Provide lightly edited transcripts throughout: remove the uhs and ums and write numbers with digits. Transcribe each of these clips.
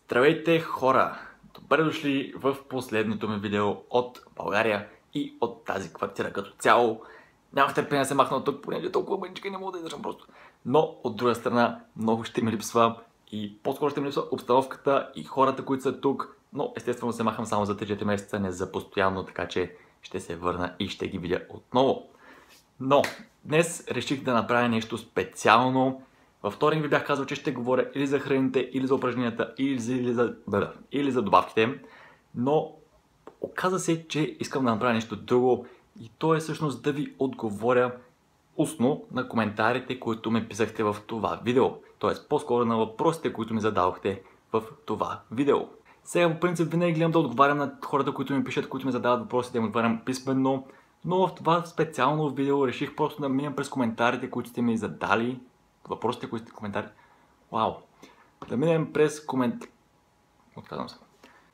Здравейте, хора! Добре дошли в последното ми видео от България и от тази квартира като цяло. Нямах търпение да се махна от тук, понеже толкова мъничка не мога да издържам просто. Но от друга страна много ще ми липсва и по-скоро ще ми липсва обстановката и хората, които са тук. Но естествено се махам само за 3-4 месеца, не за постоянно, така че ще се върна и ще ги видя отново. Но днес реших да направя нещо специално. Във вторник ви бях казал, че ще говоря или за храните, или за упражненията, или за добавките. Но оказа се, че искам да направя нещо друго и то е всъщност да ви отговоря устно на коментарите, които ме писахте в това видео. Тоест по-скоро на въпросите, които ми задавахте в това видео. Сега по принцип винаги гледам да отговарям на хората, които ми пишат, които ми задават въпросите, да им отговарям писменно. Но в това специално видео реших просто да минем през коментарите, които сте ми задали. Въпросите, които сте коментари. Вау! Да минем през Отказвам се.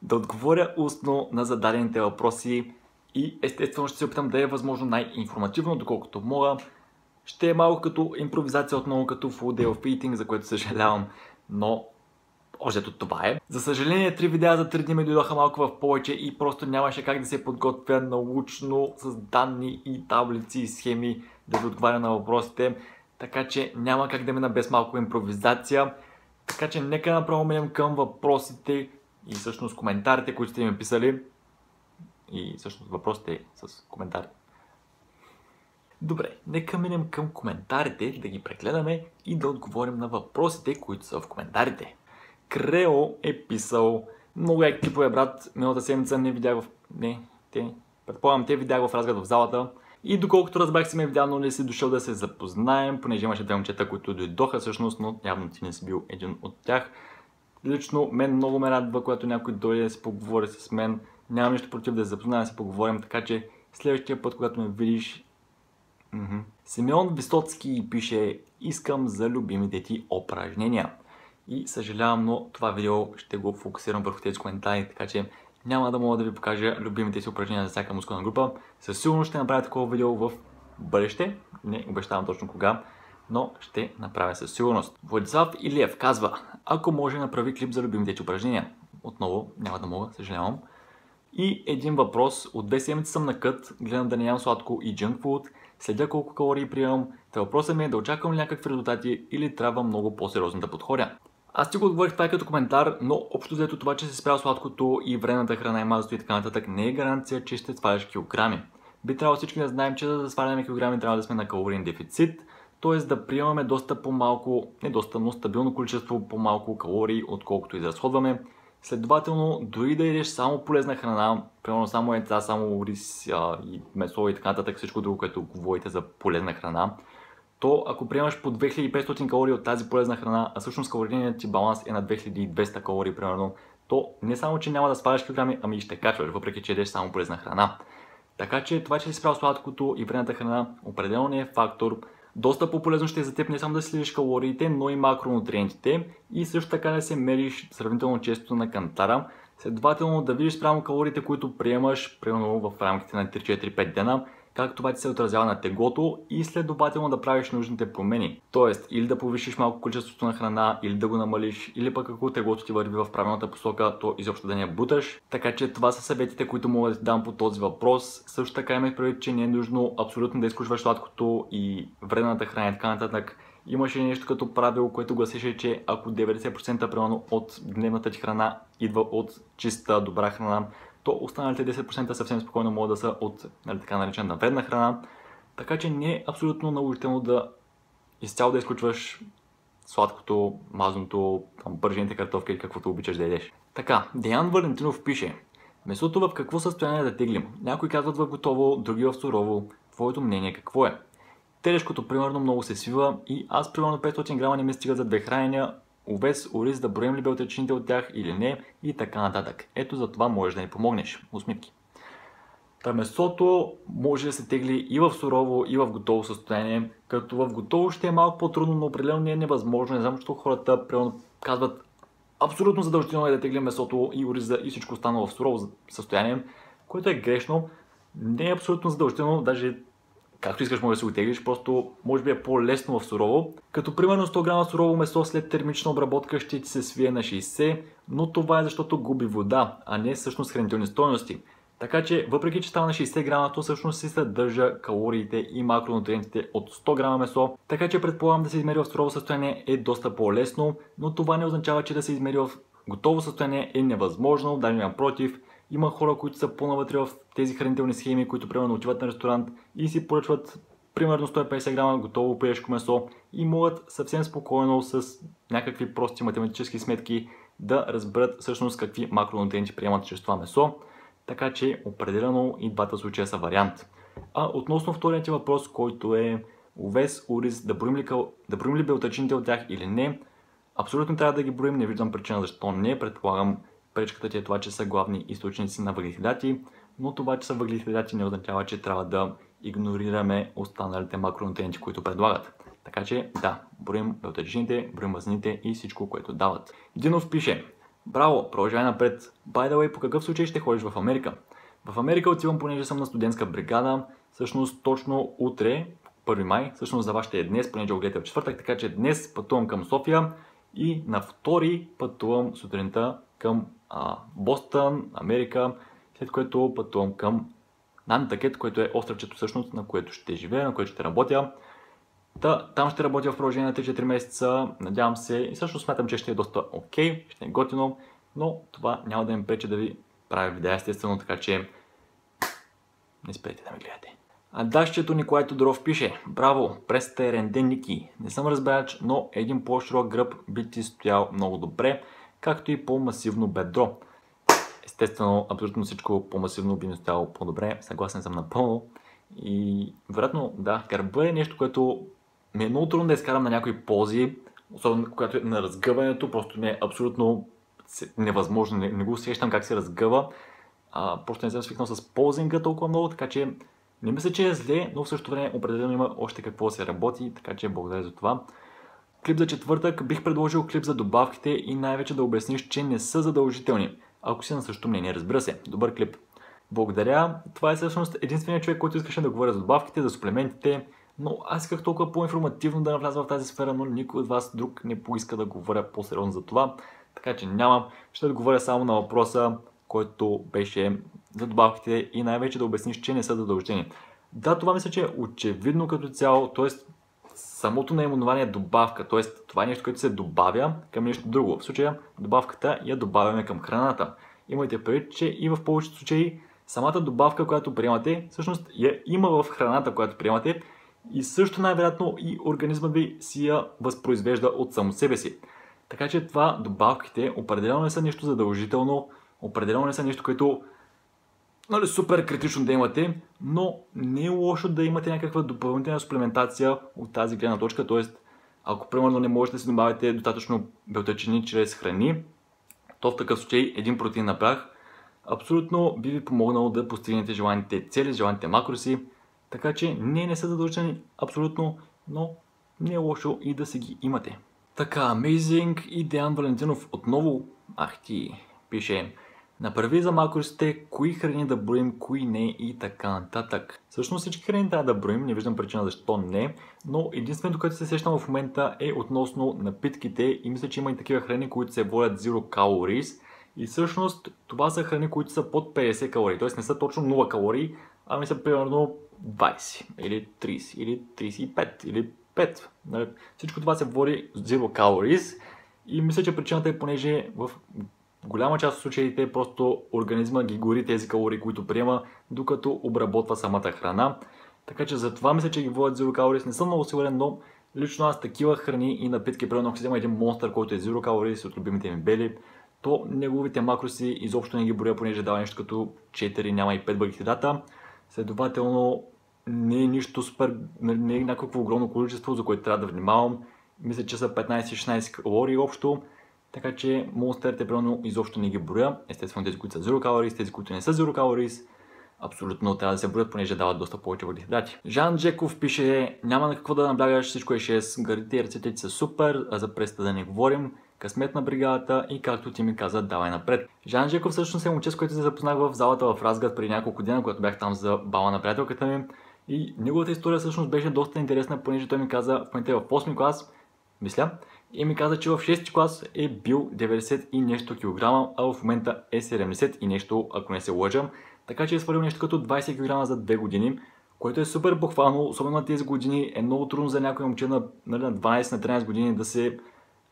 Да отговоря устно на зададените въпроси и естествено ще се опитам да е възможно най-информативно, доколкото мога. Ще е малко като импровизация отново, като full day of eating, за което съжалявам, но още това е. За съжаление, 3 видеа за 3 дни ми дойдоха малко в повече и просто нямаше как да се подготвя научно с данни и таблици и схеми да ви отговаря на въпросите. Така че няма как да мина без малко импровизация. Така че нека направо минем към въпросите и всъщност коментарите, които сте ми писали. И всъщност въпросите с коментари. Добре, нека минем към коментарите, да ги прегледаме и да отговорим на въпросите, които са в коментарите. Крео е писал: много яки клипове, брат, миналата седмица не видях предполагам те видях в разглед в залата. И доколкото разбрах си ме видял, но не си дошъл да се запознаем, понеже имаше 2 момчета, които дойдоха всъщност, но явно ти не си бил един от тях. Лично мен много ме радва, когато някой дойде да се поговори с мен. Нямам нищо против да се запознаем, да се поговорим, така че следващия път, когато ме видиш... Симеон Висоцки пише: искам за любимите ти упражнения. И съжалявам, но това видео ще го фокусирам върху тези коментари, така че няма да мога да ви покажа любимите си упражнения за всяка мускулна група. Със сигурност ще направя такова видео в бъдеще. Не обещавам точно кога, но ще направя със сигурност. Владислав Илиев казва: ако може, направи клип за любимите ти упражнения. Отново няма да мога, съжалявам. И един въпрос: от 2 седмици съм на кът, гледам да не ям сладко и junk food, следя колко калории приемам. Въпросът ми е да очаквам ли някакви резултати или трябва много по-сериозно да подходя. Аз ти го отговорих това като коментар, но общо взето това, че си спрял сладкото и вредната храна и мазото и така нататък, не е гаранция, че ще сваляш килограми. Би трябвало всички да знаем, че за да сваляме килограми трябва да сме на калориен дефицит, т.е. да приемаме доста по-малко, не доста, но стабилно количество по-малко калории, отколкото изразходваме. Следователно, дори да ядеш само полезна храна, примерно само яйца, само рис и месо и така нататък, всичко друго, което говорите за полезна храна, то ако приемаш по 2500 калории от тази полезна храна, а всъщност калорийният ти баланс е на 2200 калории примерно, то не само, че няма да сваляш килограми, ами ще качваш, въпреки че ядеш само полезна храна. Така че това, че си спрял сладкото и вредната храна, определено не е фактор. Доста по-полезно ще е за теб не само да следиш калориите, но и макронутриентите и също така да се мериш сравнително често на кантара. Следователно да видиш спрямо калориите, които приемаш примерно в рамките на 3-4-5 дена, как това ти се отразява на теглото и следователно да правиш нужните промени. Тоест, или да повишиш малко количеството на храна, или да го намалиш, или пък ако теглото ти върви в правилната посока, то изобщо да не я буташ. Така че това са съветите, които мога да ти дам по този въпрос. Също така имах предвид, че не е нужно абсолютно да изключваш сладкото и вредната храна и така нататък. Имаше нещо като правило, което гласеше, че ако 90% примерно от дневната ти храна идва от чиста, добра храна, то останалите 10% съвсем спокойно могат да са от така наречена вредна храна. Така че не е абсолютно наложително да изцяло да изключваш сладкото, мазното, пържените картофки или каквото обичаш да ядеш. Така, Деян Валентинов пише: месото в какво състояние да теглим? Някои казват в готово, други в сурово. Твоето мнение какво е? Телешкото примерно много се свива и аз примерно 500 грама не ми стига за 2 хранения. Овес, ориз, да броим ли белтъчините от тях или не и така нататък. Ето за това можеш да ни помогнеш. Усмивки. Месото може да се тегли и в сурово, и в готово състояние, като в готово ще е малко по-трудно, но определено не е невъзможно. Не знам, защото хората примерно казват абсолютно задължително е да теглим месото и ориза и всичко останало в сурово състояние, което е грешно. Не е абсолютно задължително, даже както искаш може да си го теглиш, просто може би е по-лесно в сурово. Като примерно 100 грама сурово месо след термична обработка ще ти се свие на 60, но това е защото губи вода, а не всъщност хранителни стойности. Така че, въпреки че става на 60 грама, то всъщност си съдържа калориите и макронутриентите от 100 грама месо. Така че предполагам да се измери в сурово състояние е доста по-лесно, но това не означава, че да се измери в готово състояние е невъзможно, даже напротив. Има хора, които са по-навътре в тези хранителни схеми, които примерно отиват на ресторант и си поръчват примерно 150 грама готово пилешко месо и могат съвсем спокойно с някакви прости математически сметки да разберат всъщност какви макронутриенти приемат чрез това месо. Така че определено и двата случая са вариант. А относно вторият ти въпрос, който е овес, ориз, да броим ли белтъчините от тях или не, абсолютно трябва да ги броим, не виждам причина защо не, предполагам пречката ти е това, че са главни източници на въглехидрати, но това, че са въглехидрати не означава, че трябва да игнорираме останалите макронутриенти, които предлагат. Така че да, броим белтъчините, броим мазнините и всичко, което дават. Динов пише: браво, продължавай напред. By the way, по какъв случай ще ходиш в Америка? В Америка отивам, понеже съм на студентска бригада, всъщност точно утре, 1 май, всъщност за вас ще е днес, понеже го гледате в четвъртък, така че днес пътувам към София и на 2 пътувам сутринта към Бостън, Америка, след което пътувам към Нантакет, което е островчето всъщност, на което ще живея, на което ще работя. Там ще работя в продължение на 3-4 месеца, надявам се и всъщност смятам, че ще е доста окей, ще е готино, но това няма да им пречи да ви правя видеа естествено, така че не спрете да ме гледате. А дашчето Николай Тодоров пише: браво, престерен ден, Ники. Не съм разбирач, но един по-широк гръб би ти стоял много добре, както и по-масивно бедро. Естествено, абсолютно всичко по-масивно би ми стояло по-добре, съгласен съм напълно. И вероятно, да, гърба е нещо, което ми е много трудно да изкарам на някои пози, особено когато е на разгъването, просто ми е абсолютно невъзможно, не го усещам как се разгъва. Просто не съм свикнал с ползинга толкова много, така че не мисля, че е зле, но в същото време определено има още какво да се работи, така че благодаря за това. Клип за четвъртък бих предложил клип за добавките и най-вече да обясниш, че не са задължителни. Ако си на същото мнение, разбира се. Добър клип. Благодаря. Това е всъщност единственият човек, който искаше да говоря за добавките, за суплементите, но аз исках толкова по-информативно да навляза в тази сфера, но никой от вас друг не поиска да говоря по-сериозно за това, така че нямам. Ще отговоря само на въпроса, който беше за добавките и най-вече да обясниш, че не са задължени. Да, това мисля, че е очевидно като цяло, т.е. самото наименование добавка, т.е. това е нещо, което се добавя към нещо друго. В случая добавката я добавяме към храната. Имайте предвид, че и в повечето случаи самата добавка, която приемате, всъщност я има в храната, която приемате и също най-вероятно и организмът ви си я възпроизвежда от само себе си. Така че това добавките определено не са нещо задължително, определено не са нещо, което супер критично да имате, но не е лошо да имате някаква допълнителна суплементация от тази гледна точка, т.е. ако примерно не можете да си добавите достатъчно белтъчини чрез храни, то в такъв случай един протеин на прах абсолютно би ви помогнал да постигнете желаните цели, желаните макроси, така че не са задължени абсолютно, но не е лошо и да си ги имате. Така, Amazing и Деян Валентинов отново, пише: направи за макросите, кои храни да броим, кои не и така нататък. Всъщност всички храни трябва да броим, не виждам причина защо не, но единственото, което се сещам в момента е относно напитките и мисля, че има и такива храни, които се водят Zero Calories и всъщност това са храни, които са под 50 калории, т.е. не са точно 0 калории, ами са примерно 20 или 30 или 35 или 5. Всичко това се води Zero Calories и мисля, че причината е понеже в голяма част от случаите просто организма ги гори тези калории, които приема, докато обработва самата храна. Така че затова мисля, че ги водят Zero Calories. Не съм много сигурен, но лично аз такива храни и напитки, примерно ако си взема един Monster, който е Zero Calories от любимите ми бели, то неговите макроси изобщо не ги броя, понеже дава нещо като 4, няма и 5 въглехидрата. Следователно не е нищо супер, не е някакво огромно количество, за което трябва да внимавам. Мисля, че са 15-16 калории общо. Така че монстерите примерно изобщо не ги броя. Естествено тези, които са Zero Calories, тези, които не са Zero Calories, абсолютно трябва да се броят, понеже дават доста повече въглехидрати. Жан Джеков пише: няма на какво да наблягаш, всичко е 6, гърдите и ръцете ти са супер, а за преста да не говорим, късмет на бригадата и както ти ми каза, давай напред. Жан Джеков всъщност е момче, с който се запознах в залата в Разград преди няколко дена, когато бях там за бала на приятелката ми. И неговата история всъщност беше доста интересна, понеже той ми каза, в момента е в 8 клас, мисля, и ми каза, че в 6 клас е бил 90 и нещо килограма, а в момента е 70 и нещо, ако не се лъжам. Така че е свалил нещо като 20 кг за 2 години, което е супер похвално, особено на тези години. Е много трудно за някой момче на 12-13 години да се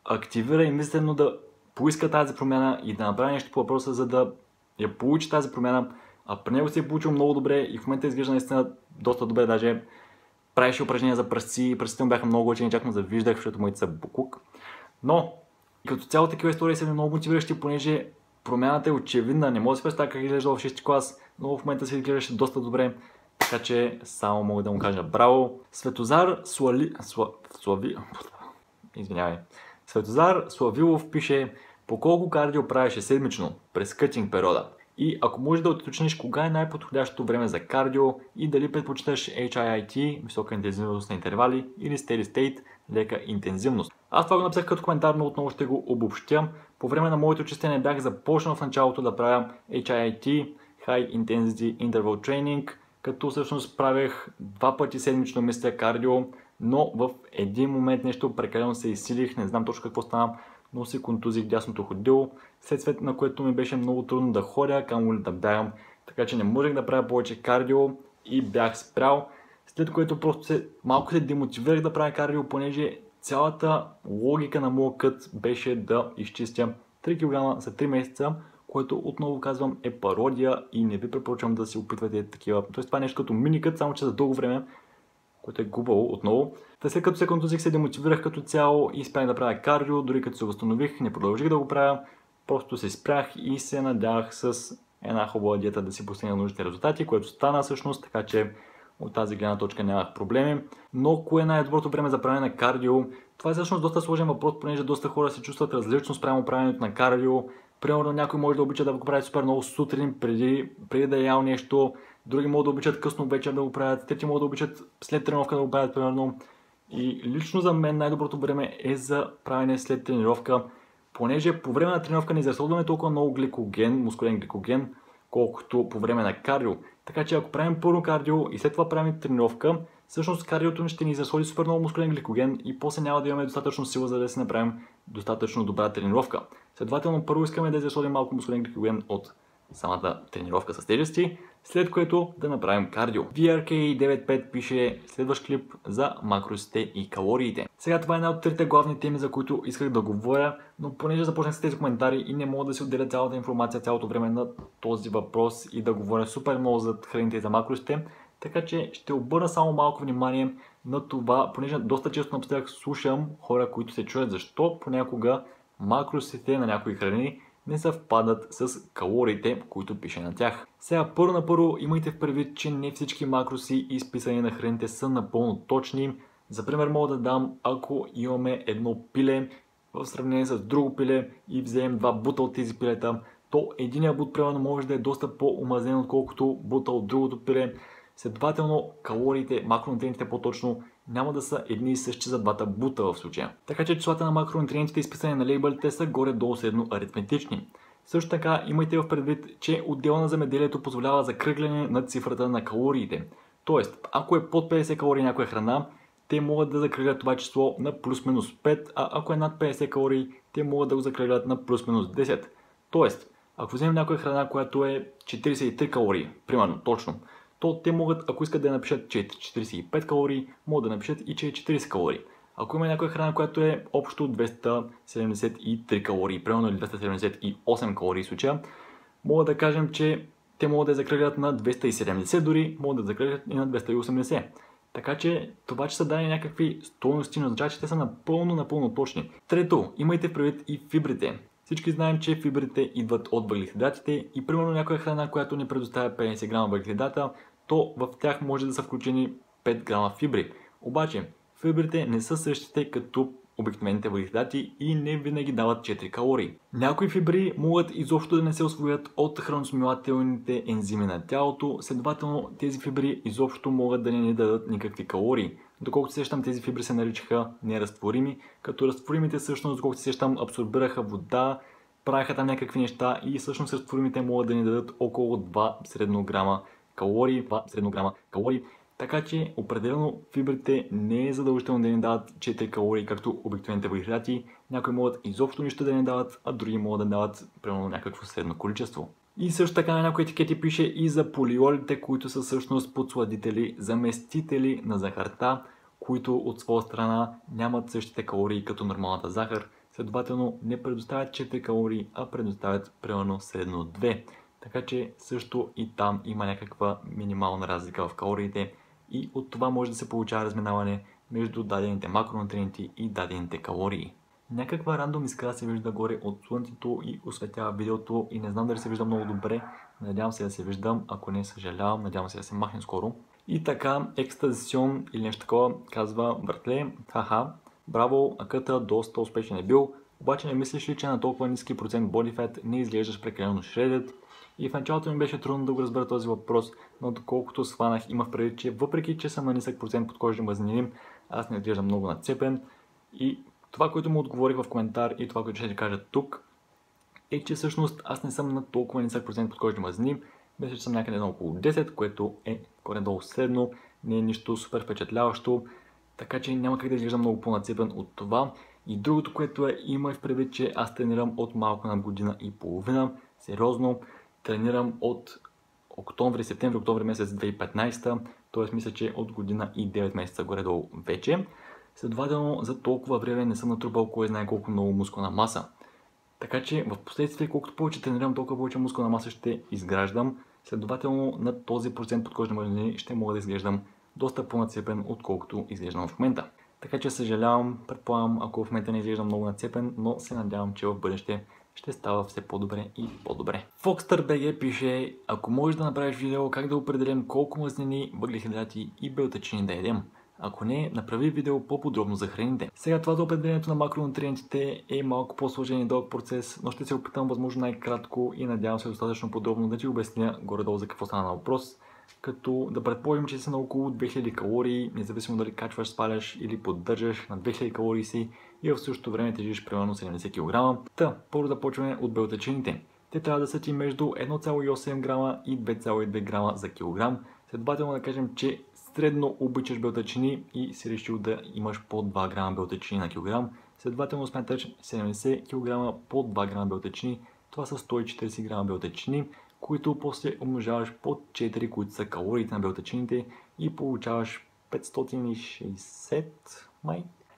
активира и мислено да поиска тази промяна и да направи нещо по въпроса, за да я получи тази промяна. А при него се е получил много добре и в момента изглежда наистина доста добре, даже правеше упражнения за пръсци, пръстите му бяха много учени, чак му завиждах, защото моите са буклук. Но като цяло такива истории са ми много мотивиращи, понеже промяната е очевидна, не мога да се представя как изглежда в 6 клас, но в момента се изглеждаше доста добре, така че само мога да му кажа браво. Светозар Славилов пише: по колко кардио правеше седмично през кътинг периода? И ако можеш да уточниш кога е най-подходящото време за кардио и дали предпочиташ HIIT, висока интензивност на интервали, или Steady State, лека интензивност. Аз това го написах като коментар, но отново ще го обобщя. По време на моето чистене бях започнал в началото да правя HIIT, High Intensity Interval Training, като всъщност правех 2 пъти седмично мисля кардио, но в един момент нещо прекалено се изсилих, не знам точно какво стана, но си контузих дясното ходило, след на което ми беше много трудно да ходя, камо ли да бягам, така че не можех да правя повече кардио и бях спрял, след което просто малко се демотивирах да правя кардио, понеже цялата логика на моя кът беше да изчистя 3 кг за 3 месеца, което отново казвам е пародия и не ви препоръчвам да си опитвате такива. Тоест това е нещо като миникът, само че за дълго време, което е глупаво отново. След като се контузих, се демотивирах като цяло и спрях да правя кардио, дори като се възстанових, не продължих да го правя, просто се спрях и се надявах с една хубава диета да си постигна нужните резултати, което стана всъщност, така че от тази гледна точка нямах проблеми. Но кое е най-доброто време за правене на кардио? Това е всъщност доста сложен въпрос, понеже доста хора се чувстват различно спрямо правенето на кардио. Примерно някой може да обича да го прави супер много сутрин, преди да е ял нещо, други могат да обичат късно вечер да го правят, трети могат да обичат след тренировка да го правят примерно. И лично за мен най-доброто време е за правене след тренировка, понеже по време на тренировка не изразходваме толкова много гликоген, мускулен гликоген, колкото по време на кардио. Така че ако правим първо кардио и след това правим тренировка, всъщност кардиото ще ни изразходи супер много мускулен гликоген и после няма да имаме достатъчно сила, за да си направим достатъчно добра тренировка. Следователно, първо искаме да изразходим малко мускулен гликоген от самата тренировка с тежести, след което да направим кардио. VRK95 пише следващ клип за макросите и калориите. Сега това е една от трите главни теми, за които исках да говоря, но понеже започнах с тези коментари и не мога да си отделя цялата информация цялото време на този въпрос и да говоря супер много за храните и за макросите, така че ще обърна само малко внимание на това, понеже доста често напоследък слушам хора, които се чуят защо понякога макросите на някои храни не съвпадат с калориите, които пише на тях. Сега първо имайте в предвид, че не всички макроси и изписания на храните са напълно точни. За пример мога да дам, ако имаме едно пиле в сравнение с друго пиле и вземем 2 бута от тези пилета, то единия бут примерно може да е доста по-омазен, отколкото бута от другото пиле. Следователно, калориите, макронутриентите по-точно, няма да са едни и същи за двата бута в случая. Така че числата на макронутриентите, изписани на лейбълите, са горе-долу средно аритметични. Също така, имайте в предвид, че отдела на земеделието позволява закръгляне на цифрата на калориите. Тоест, ако е под 50 калории някоя храна, те могат да закръглят това число на плюс-минус 5, а ако е над 50 калории, те могат да го закръглят на плюс-минус 10. Тоест, ако вземем някоя храна, която е 43 калории, примерно, точно, то те могат, ако искат да я напишат, че е 45 калории, могат да напишат и че е 40 калории. Ако има някоя храна, която е общо 273 калории, примерно или 278 калории в случая, могат да кажем, че те могат да я закръглят на 270 дори, могат да закръглят и на 280. Така че това, че са дадени някакви стойности, не означава, че те са напълно точни. Трето, имайте предвид и фибрите. Всички знаем, че фибрите идват от въглехидратите и примерно някоя храна, която ни предоставя 50 грама въглехидрата, то в тях може да са включени 5 грама фибри. Обаче, фибрите не са същите като обикновените въглехидрати и не винаги дават 4 калории. Някои фибри могат изобщо да не се усвоят от храносмилателните ензими на тялото, следователно тези фибри изобщо могат да не ни дадат никакви калории. Доколкото сещам, тези фибри се наричаха неразтворими, като разтворимите всъщност, доколкото сещам, абсорбираха вода, правиха там някакви неща и всъщност разтворимите могат да ни дадат около 2 средно грама калории. Така че определено фибрите не е задължително да ни дават 4 калории, както обикновените въглехидрати. Някои могат изобщо нищо да не дават, а други могат да дават примерно някакво средно количество. И също така на някои етикети пише и за полиолите, които са всъщност подсладители, заместители на захарта, които от своя страна нямат същите калории като нормалната захар. Следователно не предоставят 4 калории, а предоставят примерно средно 2. Така че също и там има някаква минимална разлика в калориите и от това може да се получава разминаване между дадените макронутриенти и дадените калории. Някаква рандом искра се вижда горе от слънцето и осветява видеото и не знам дали се вижда много добре. Надявам се да се виждам, ако не съжалявам, надявам се да се махне скоро. И така, екстазион или нещо такова казва: братле, хаха, браво, акъта доста успешен е бил, обаче не мислиш ли, че на толкова ниски процент body fat не изглеждаш прекалено shredded? И в началото ми беше трудно да го разбера този въпрос, но доколкото схванах, имах предвид, че въпреки че съм на нисък процент подкожни мазнини, аз не изглеждам много нацепен. И това, което му отговорих в коментар и това, което ще ти кажа тук, е, че всъщност аз не съм на толкова нисък процент подкожни мазнини. Мисля, че съм някъде на около 10, което е горе-долу средно, не е нищо супер впечатляващо, така че няма как да изглеждам много по-нацепен от това. И другото, което е, има в предвид, че аз тренирам от малко над година и половина, сериозно. Тренирам от септември-октомври месец 2015, т.е. мисля, че от година и 9 месеца горе-долу вече. Следователно за толкова време не съм натрупал кой знае колко много мускулна маса. Така че в последствие, колкото повече тренирам, толкова повече мускулна маса ще изграждам. Следователно на този процент подкожни мазнини ще мога да изглеждам доста по-нацепен, отколкото изглеждам в момента. Така че съжалявам, предполагам, ако в момента не изглеждам много нацепен, но се надявам, че в бъдеще ще става все по-добре и по-добре. FoxterBG пише: ако можеш да направиш видео как да определим колко мазнини, въглехидрати и белтъчини да едем. Ако не, направи видео по-подробно за храните. Сега това за определението на макронутриентите е малко по-сложен и дълъг процес, но ще се опитам възможно най-кратко и надявам се достатъчно подробно да ти обясня горе-долу за какво стана въпрос. Като да предположим, че си на около 2000 калории, независимо дали качваш, сваляш или поддържаш на 2000 калории си и в същото време тежиш примерно 70 кг. Първо да почваме от белтъчините. Те трябва да са ти между 1,8 грама и 2,2 грама за килограм. Следователно да кажем, че средно обичаш белтъчини и си решил да имаш по 2 грама белтъчини на килограм. Следователно смяташ 70 кг по 2 грама белтъчини. Това са 140 грама белтъчини, които после умножаваш по 4, които са калориите на белтъчините и получаваш 560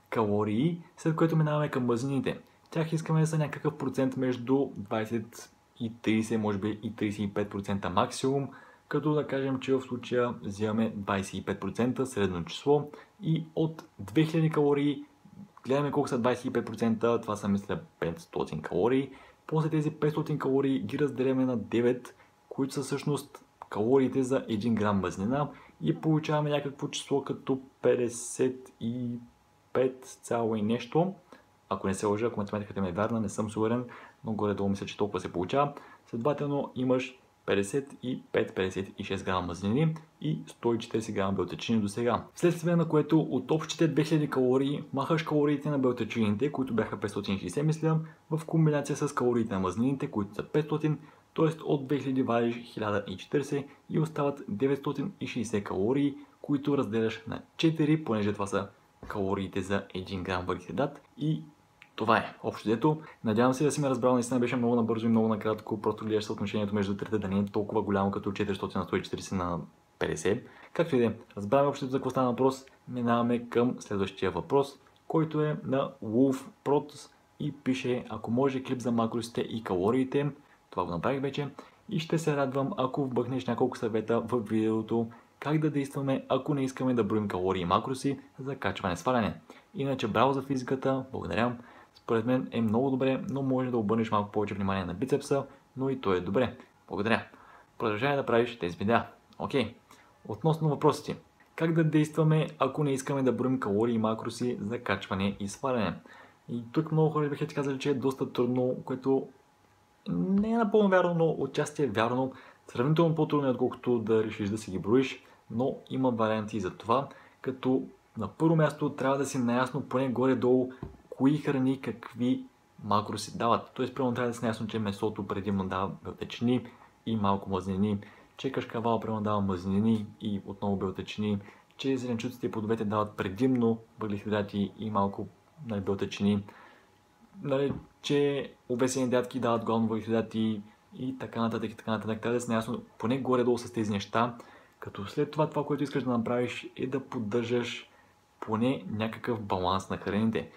калории, след което минаваме към мазнините. Тях искаме да са някакъв процент между 20 и 30, може би и 35% максимум, като да кажем, че в случая взимаме 25% средно число и от 2000 калории гледаме колко са 25%, това са мисля 500 калории. После тези 500 калории ги разделяме на 9, които са всъщност калориите за 1 грам мазнина и получаваме някакво число като 55 цяло и нещо. Ако не се лъжа, ако математиката ми е вярна, не съм сигурен, но горе-долу мисля, че толкова се получава. Следователно имаш 55-56 грама мазнини и 140 грама белтъчини до сега. Вследствие на което от общите 2000 калории махаш калориите на белтъчините, които бяха 560 мисля, в комбинация с калориите на мазнините, които са 500, т.е. от 2000 вадиш 1040 и остават 960 калории, които разделяш на 4, понеже това са калориите за 1 грам въглехидрат и това е общо дето. Надявам се да си ме разбрал, наистина беше много набързо и много накратко, просто гледаш съотношението между трите да не е толкова голямо като 400 на 140 на 50. Както и да е, разбраме общо за какво стана въпрос, минаваме към следващия въпрос, който е на Wolf Protos и пише: ако може клип за макросите и калориите, това го направих вече и ще се радвам ако вбъкнеш няколко съвета в видеото как да действаме, ако не искаме да броим калории и макроси за качване-сваляне. Иначе браво за физиката, благодаря. Според мен е много добре, но може да обърнеш малко повече внимание на бицепса, но и то е добре. Благодаря. Продължавай да правиш тези видеа. Окей. Относно въпросите. Как да действаме, ако не искаме да броим калории и макроси за качване и сваляне? И тук много хора биха ти казали, че е доста трудно, което не е напълно вярно, но отчасти е вярно. Сравнително по-трудно е, отколкото да решиш да си ги броиш, но има варианти за това, като на първо място трябва да си наясно поне горе-долу кои храни какви макроси дават. Тоест, примерно трябва да си наясно, че месото предимно дава белтъчини и малко мазнини, че кашкавал примерно дава мазнини и отново белтъчини, че зеленчуците и плодовете дават предимно въглехидрати и малко белтъчини, че обесени ядки дават главно въглехидрати и така нататък и така нататък. Трябва да си наясно поне горе-долу с тези неща, като след това, което искаш да направиш е да поддържаш поне някакъв баланс на храните.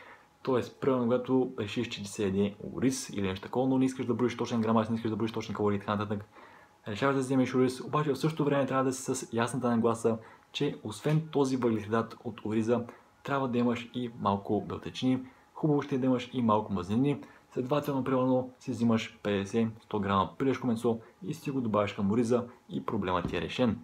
Тоест, примерно, когато решиш, че ти се яде ориз или нещо такова, но не искаш да броиш точен грамаж, не искаш да броиш точни калории и така нататък, решаваш да вземеш ориз, обаче в същото време трябва да си с ясната нагласа, че освен този въглехидрат от ориза, трябва да имаш и малко белтъчини, хубаво ще е да имаш и малко мазнини, следователно, примерно, си взимаш 50-100 грама пилешко месо и си го добавяш към ориза и проблемът ти е решен.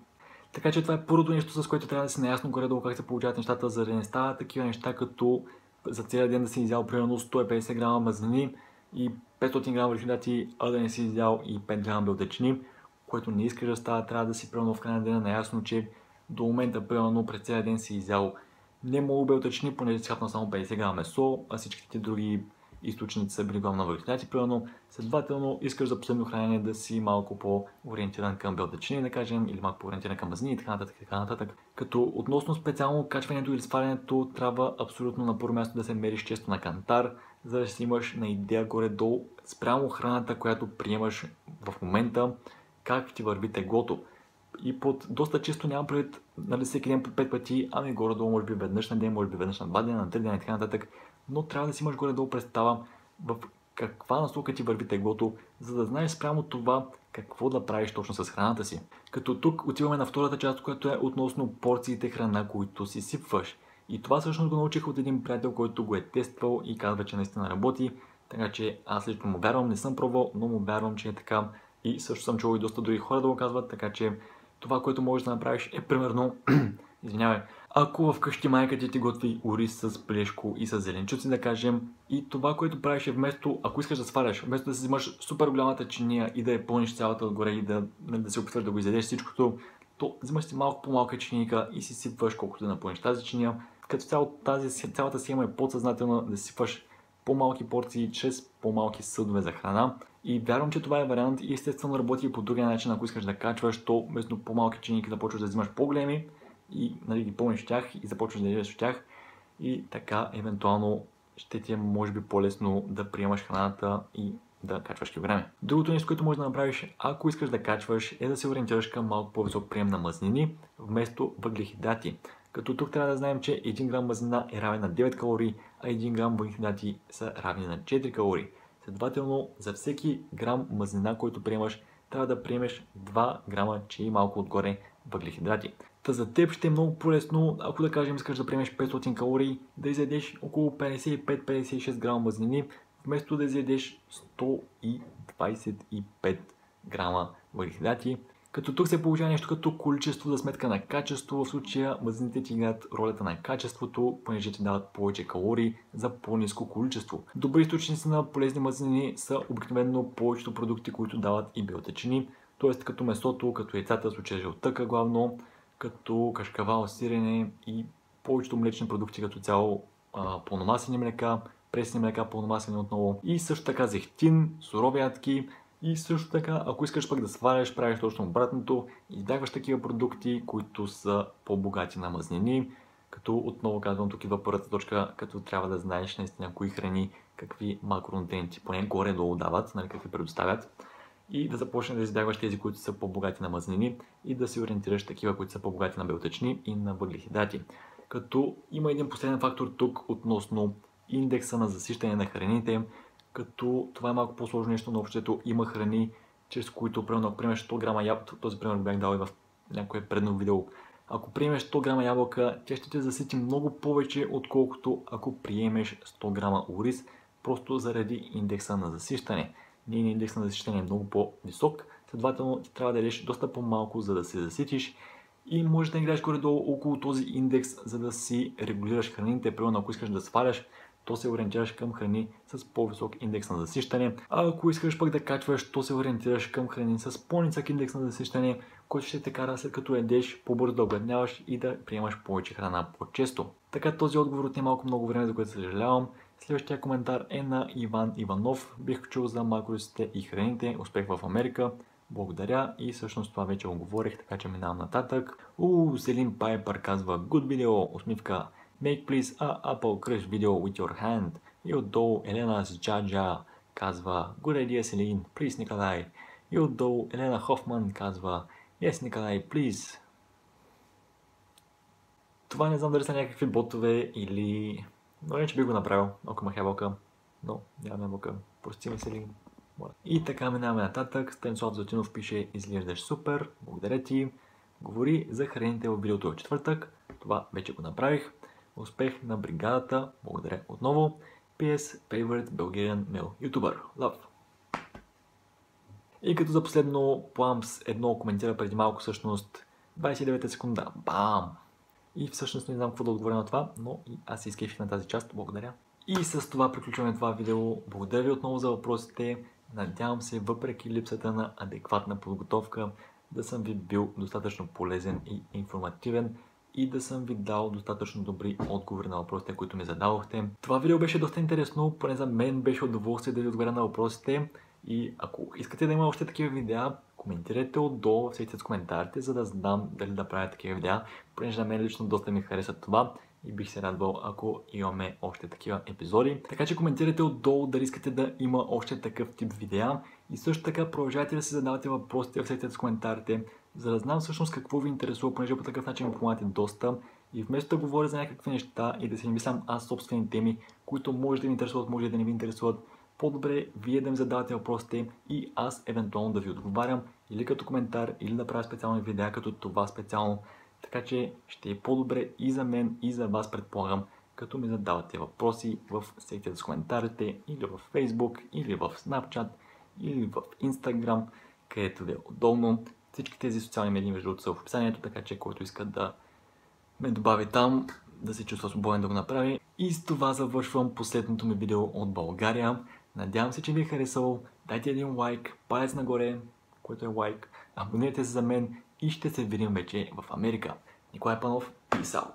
Така че това е първото нещо, с което трябва да си наясно горе-долу как се получават нещата, за да не стават такива неща, като за целия ден да си изял примерно 150 грама мазнини и 500 грама въглехидрати, а да не си изял и 5 грама белтъчини, което не искаш да става. Трябва да си примерно в края на деня наясно, че до момента примерно през целия ден си изял не много белтъчини, понеже си хапнал само 50 грама месо, а всичките други източници са били главно въглехидрати, примерно. Следователно, искаш за последно хранене да си малко по-ориентиран към белтъчини, да кажем, или малко по-ориентиран към мазнини и така нататък, така нататък. Като относно специално качването или свалянето, трябва абсолютно на първо място да се мериш често на кантар, за да си имаш на идея горе-долу спрямо храната, която приемаш в момента, как ти върви теглото. И под доста често нямам предвид, нали, всеки ден по 5 пъти, ами горе-долу може би веднъж на ден, може би веднъж на 2 дена, на 3 дена и така нататък. Но трябва да си имаш горе-долу представа в каква насока ти върви теглото, за да знаеш спрямо това какво да правиш точно с храната си. Като тук отиваме на втората част, която е относно порциите храна, които си сипваш. И това всъщност го научих от един приятел, който го е тествал и казва, че наистина работи. Така че аз лично му вярвам, не съм пробвал, но му вярвам, че е така. И също съм чувал и доста други хора да го казват, така че това, което можеш да направиш е примерно, извинявай, ако вкъщи майка ти готви ориз с плешко и с зеленчуци, да кажем, и това, което правиш е вместо, ако искаш да сваляш, вместо да си взимаш супер голямата чиния и да я пълниш цялата отгоре и да се опитваш да го изядеш всичкото, то взимаш си малко по-малка чиника и си сипваш колкото да напълниш тази чиния. Като цялата схема е подсъзнателна да сипваш по-малки порции чрез по-малки съдове за храна. И вярвам, че това е вариант и естествено работи и по другия начин, ако искаш да качваш, то вместо по-малки чиники да почваш да взимаш по-големи и нали, ги пълниш тях и започваш да ядеш от тях. И така, евентуално, ще ти е може би по-лесно да приемаш храната и да качваш килограми. Другото нещо, което можеш да направиш, ако искаш да качваш, е да се ориентираш към малко по-висок прием на мазнини вместо въглехидрати. Като тук трябва да знаем, че 1 грам мазнина е равен на 9 калории, а 1 грам въглехидрати са равни на 4 калории. Следователно, за всеки грам мазнина, който приемаш, трябва да приемеш 2 грама, че и малко отгоре въглехидрати. Та за теб ще е много по-лесно, ако да кажем искаш да приемеш 500 калории, да изядеш около 55-56 грама мазнини, вместо да изядеш 125 грама въглехидрати. Като тук се получава нещо като количество за сметка на качество. В случая мазнините ти играят ролята на качеството, понеже ти дават повече калории за по-ниско количество. Добри източници на полезни мазнини са обикновено повечето продукти, които дават и белтъчини, т.е. като месото, като яйцата, в случая жълтъка главно, като кашкавал, сирене и повечето млечни продукти като цяло, пълномаслени млека, пресни млека, пълномаслени отново и също така зехтин, сурови ядки. И също така, ако искаш пък да сваляш, правиш точно обратното, избягваш такива продукти, които са по-богати на мазнини, като отново казвам, тук идва първата точка, като трябва да знаеш наистина кои храни, какви макронутриенти поне горе-долу дават, нали, какви предоставят, и да започнеш да избягваш тези, които са по-богати на мазнини и да се ориентираш такива, които са по-богати на белтъчини и на въглехидрати. Като има един последен фактор тук относно индекса на засищане на храните, като това е малко по-сложно нещо, но общото има храни, чрез които, примерно, ако приемеш 100 грама ябълка, този пример го бях дал и в някое предно видео, ако приемеш 100 грама ябълка, тя ще те засити много повече, отколкото ако приемеш 100 грама ориз, просто заради индекса на засищане. Нейният индекс на засищане е много по-висок, следователно ти трябва да ядеш доста по-малко, за да се заситиш и можеш да играеш горе-долу около този индекс, за да си регулираш храните. Примерно, ако искаш да сваляш, то се ориентираш към храни с по-висок индекс на засищане, а ако искаш пък да качваш, то се ориентираш към храни с по-нисък индекс на засищане, който ще те кара след като ядеш по-бързо да огладняваш и да приемаш повече храна по-често. Така този отговор отне малко много време, за което съжалявам. Следващия коментар е на Иван Иванов. Бих чул за макросите и храните, успех в Америка. Благодаря и всъщност това вече го говорих, така че минавам нататък. Селин Пайпър казва Good video, усмивка. Make please a Apple Crush video with your hand. И отдолу Елена Сджаджа казва Good idea, Селин, please, Николай. И отдолу Елена Хофман казва Yes, Николай, please. Това не знам дали са някакви ботове или... Но не, че би го направил, ако имах ябълка. Но нямам ябълка. Прости ме, Селин. И така минаваме нататък. Станислав Златинов пише изглеждаш супер. Благодаря ти. Говори за храните в видеото в четвъртък. Това вече го направих. Успех на бригадата. Благодаря отново. PS Favorite Bulgarian Male YouTuber. Love. И като за последно Plums едно коментира преди малко всъщност 29 секунда. Бам! И всъщност не знам какво да отговоря на това, но и аз се изкефих на тази част. Благодаря. И с това приключваме това видео. Благодаря ви отново за въпросите. Надявам се, въпреки липсата на адекватна подготовка, да съм ви бил достатъчно полезен и информативен и да съм ви дал достатъчно добри отговори на въпросите, които ми задавахте. Това видео беше доста интересно, поне за мен беше удоволствие да ви отговоря на въпросите. И ако искате да има още такива видеа, коментирайте отдолу в секцията с коментарите, за да знам дали да правя такива видеа, понеже на мен лично доста ми хареса това и бих се радвал, ако имаме още такива епизоди. Така че коментирайте отдолу дали искате да има още такъв тип видеа и също така продължайте да си задавате въпросите в секцията с коментарите, за да знам всъщност какво ви интересува, понеже по такъв начин ми помагате доста. И вместо да говоря за някакви неща и да си мислям аз собствени теми, които може да ви интересуват, може да не ви интересуват, по-добре вие да ми задавате въпросите и аз евентуално да ви отговарям или като коментар, или да правя специални видеа като това специално. Така че ще е по-добре и за мен, и за вас, предполагам, като ми задавате въпроси в секцията с коментарите, или в Facebook, или в Snapchat, или в Instagram, където ви е удобно. Всички тези социални медии между другото са в описанието, така че който иска да ме добави там, да се чувства свободен да го направи. И с това завършвам последното ми видео от България. Надявам се, че ви е харесало. Дайте един лайк, палец нагоре, който е лайк. Абонирайте се за мен и ще се видим вече в Америка. Николай Панов, peace out!